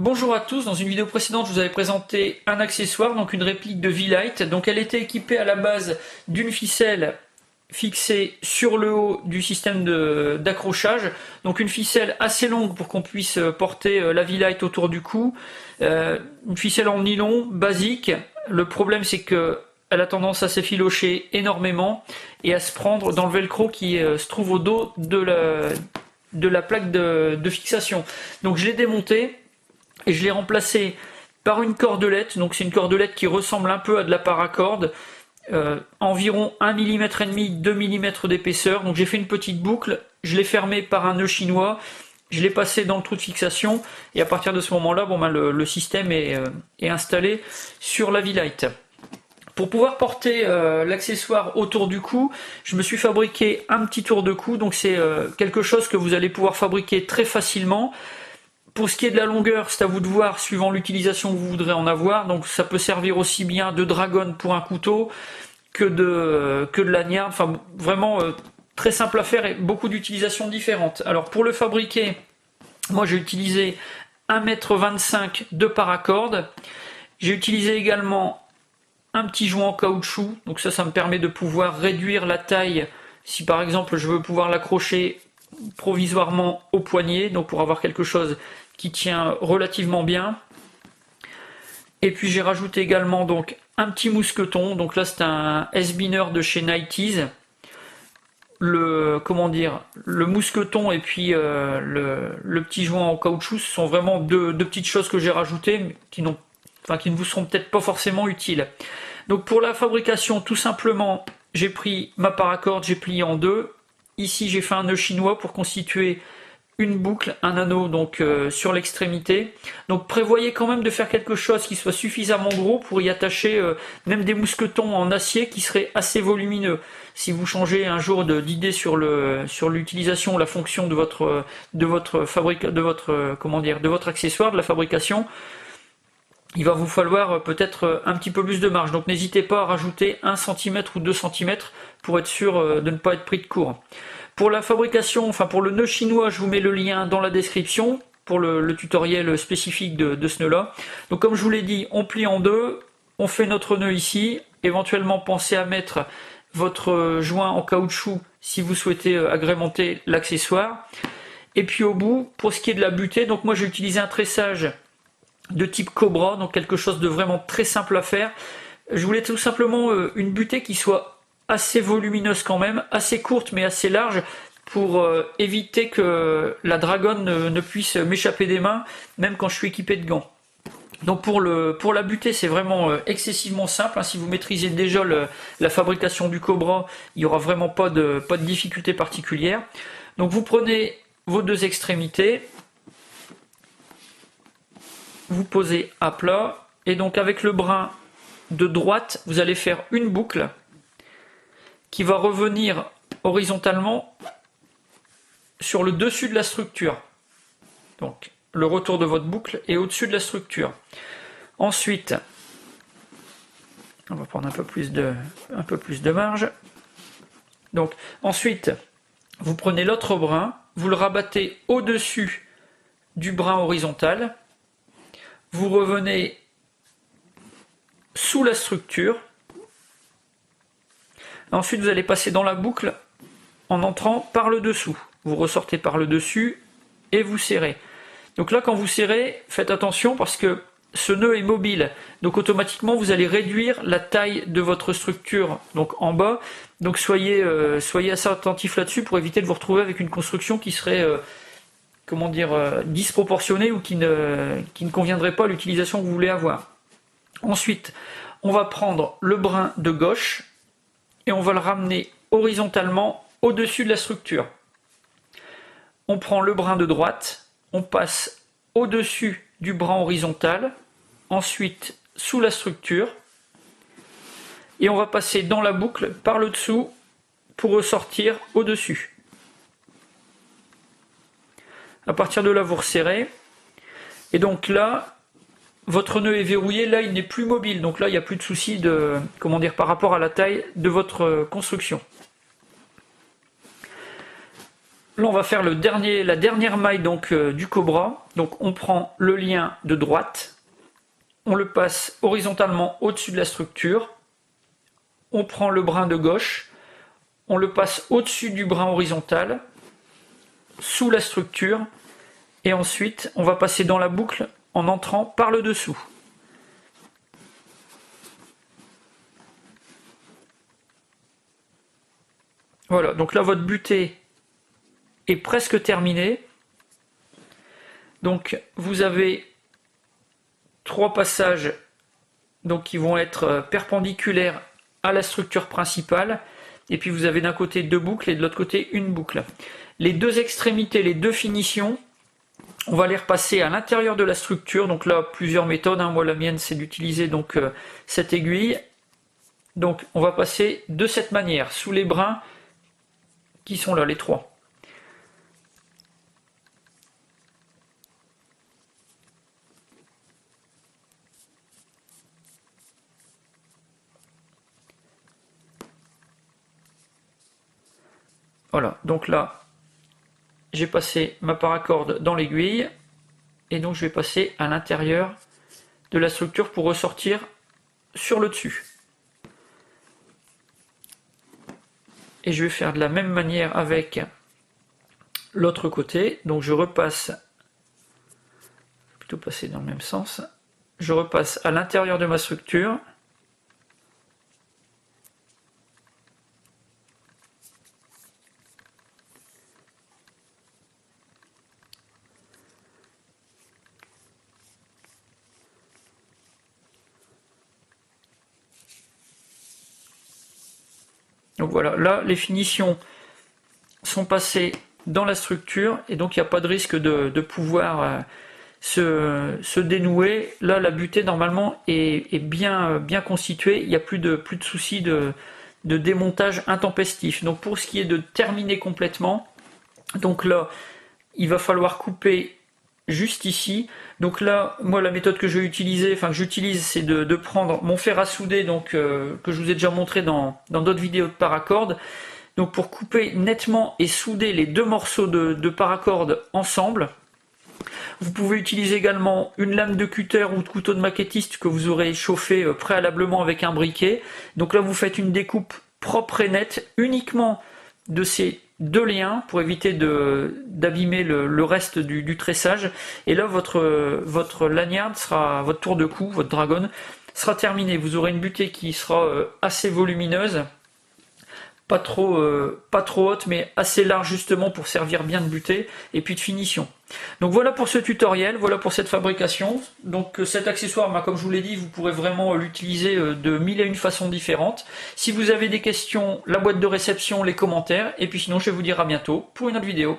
Bonjour à tous, dans une vidéo précédente je vous avais présenté un accessoire, donc une réplique de V-Lite. Donc elle était équipée à la base d'une ficelle fixée sur le haut du système d'accrochage, donc une ficelle assez longue pour qu'on puisse porter la V-Lite autour du cou, une ficelle en nylon basique. Le problème c'est que elle a tendance à s'effilocher énormément et à se prendre dans le velcro qui se trouve au dos de la plaque de fixation. Donc je l'ai démonté et je l'ai remplacé par une cordelette. Donc c'est une cordelette qui ressemble un peu à de la paracorde, environ 1,5 mm, 2 mm d'épaisseur. Donc j'ai fait une petite boucle, je l'ai fermé par un nœud chinois, je l'ai passé dans le trou de fixation et à partir de ce moment-là, le système est installé sur la V-Lite. Pour pouvoir porter l'accessoire autour du cou, je me suis fabriqué un petit tour de cou. Donc c'est quelque chose que vous allez pouvoir fabriquer très facilement. Pour ce qui est de la longueur, c'est à vous de voir suivant l'utilisation que vous voudrez en avoir. Donc ça peut servir aussi bien de dragonne pour un couteau que de laniard. Enfin vraiment très simple à faire et beaucoup d'utilisations différentes. Alors pour le fabriquer, moi j'ai utilisé 1,25 m de paracorde. J'ai utilisé également un petit joint en caoutchouc. Donc ça me permet de pouvoir réduire la taille si par exemple je veux pouvoir l'accrocher provisoirement au poignet, donc pour avoir quelque chose qui tient relativement bien. Et puis j'ai rajouté également donc un petit mousqueton. Donc là c'est un S-Binner de chez Nighties. Le mousqueton et puis le petit joint en caoutchouc, ce sont vraiment deux petites choses que j'ai rajoutées, mais qui ne vous seront peut-être pas forcément utiles. Donc pour la fabrication, tout simplement, j'ai pris ma paracorde, j'ai plié en deux. Ici j'ai fait un nœud chinois pour constituer une boucle, un anneau donc sur l'extrémité. Donc prévoyez quand même de faire quelque chose qui soit suffisamment gros pour y attacher même des mousquetons en acier qui seraient assez volumineux. Si vous changez un jour d'idée sur l'utilisation, la fonction de votre accessoire, de la fabrication, il va vous falloir peut-être un petit peu plus de marge. Donc n'hésitez pas à rajouter 1 cm ou 2 cm pour être sûr de ne pas être pris de court. Pour la fabrication, pour le nœud chinois, je vous mets le lien dans la description pour le tutoriel spécifique de ce nœud-là. Donc comme je vous l'ai dit, on plie en deux, on fait notre nœud ici. Éventuellement, pensez à mettre votre joint en caoutchouc si vous souhaitez agrémenter l'accessoire. Et puis au bout, pour ce qui est de la butée, donc moi j'ai utilisé un tressage de type Cobra, donc quelque chose de vraiment très simple à faire. Je voulais tout simplement une butée qui soit assez volumineuse quand même, assez courte mais assez large pour éviter que la dragonne ne puisse m'échapper des mains, même quand je suis équipé de gants. Donc pour la butée, c'est vraiment excessivement simple. Si vous maîtrisez déjà la fabrication du Cobra, il n'y aura vraiment pas de difficulté particulière. Donc vous prenez vos deux extrémités, vous posez à plat, et donc avec le brin de droite, vous allez faire une boucle qui va revenir horizontalement sur le dessus de la structure. Donc le retour de votre boucle est au-dessus de la structure. Ensuite, on va prendre un peu plus de marge. Donc ensuite, vous prenez l'autre brin, vous le rabattez au-dessus du brin horizontal. Vous revenez sous la structure. Ensuite, vous allez passer dans la boucle en entrant par le dessous. Vous ressortez par le dessus et vous serrez. Donc là, quand vous serrez, faites attention parce que ce nœud est mobile. Donc automatiquement, vous allez réduire la taille de votre structure donc en bas. Donc soyez assez attentif là-dessus pour éviter de vous retrouver avec une construction qui serait disproportionnée ou qui ne conviendrait pas à l'utilisation que vous voulez avoir. Ensuite, on va prendre le brin de gauche et on va le ramener horizontalement au-dessus de la structure. On prend le brin de droite, on passe au-dessus du brin horizontal, ensuite sous la structure, et on va passer dans la boucle par le dessous pour ressortir au-dessus. À partir de là, vous resserrez, et donc là, votre nœud est verrouillé, là il n'est plus mobile, donc là il n'y a plus de souci par rapport à la taille de votre construction. Là, on va faire la dernière maille donc, du cobra. Donc, on prend le lien de droite, on le passe horizontalement au-dessus de la structure, on prend le brin de gauche, on le passe au-dessus du brin horizontal, sous la structure, et ensuite, on va passer dans la boucle en entrant par le dessous. Voilà, donc là, votre butée est presque terminée. Donc vous avez 3 passages donc, qui vont être perpendiculaires à la structure principale, et puis vous avez d'un côté 2 boucles et de l'autre côté une boucle. Les 2 extrémités, les 2 finitions, on va les repasser à l'intérieur de la structure. Donc là, plusieurs méthodes, hein. Moi la mienne c'est d'utiliser donc cette aiguille. Donc on va passer de cette manière, sous les brins qui sont là, les 3. Voilà, donc là, j'ai passé ma paracorde dans l'aiguille, et donc je vais passer à l'intérieur de la structure pour ressortir sur le dessus. Et je vais faire de la même manière avec l'autre côté, donc je repasse, plutôt passer dans le même sens, je repasse à l'intérieur de ma structure, donc voilà, là les finitions sont passées dans la structure, et donc il n'y a pas de risque de pouvoir se dénouer. Là la butée normalement est bien constituée, il n'y a plus de soucis de démontage intempestif. Donc pour ce qui est de terminer complètement, donc là il va falloir couper juste ici. Donc là, moi la méthode que je vais utiliser, enfin que j'utilise, c'est de prendre mon fer à souder, donc que je vous ai déjà montré dans d'autres vidéos de paracorde. Donc pour couper nettement et souder les 2 morceaux de paracorde ensemble. Vous pouvez utiliser également une lame de cutter ou de couteau de maquettiste que vous aurez chauffé préalablement avec un briquet. Donc là vous faites une découpe propre et nette uniquement de ces 2 liens pour éviter d'abîmer le reste du tressage. Et là votre laniard sera, votre tour de cou, votre dragonne sera terminé. Vous aurez une butée qui sera assez volumineuse, pas trop haute, mais assez large justement pour servir bien de butée et puis de finition. Donc voilà pour ce tutoriel, voilà pour cette fabrication. Donc cet accessoire, comme je vous l'ai dit, vous pourrez vraiment l'utiliser de 1000 et une façons différentes. Si vous avez des questions, la boîte de réception, les commentaires, et puis sinon je vais vous dire à bientôt pour une autre vidéo.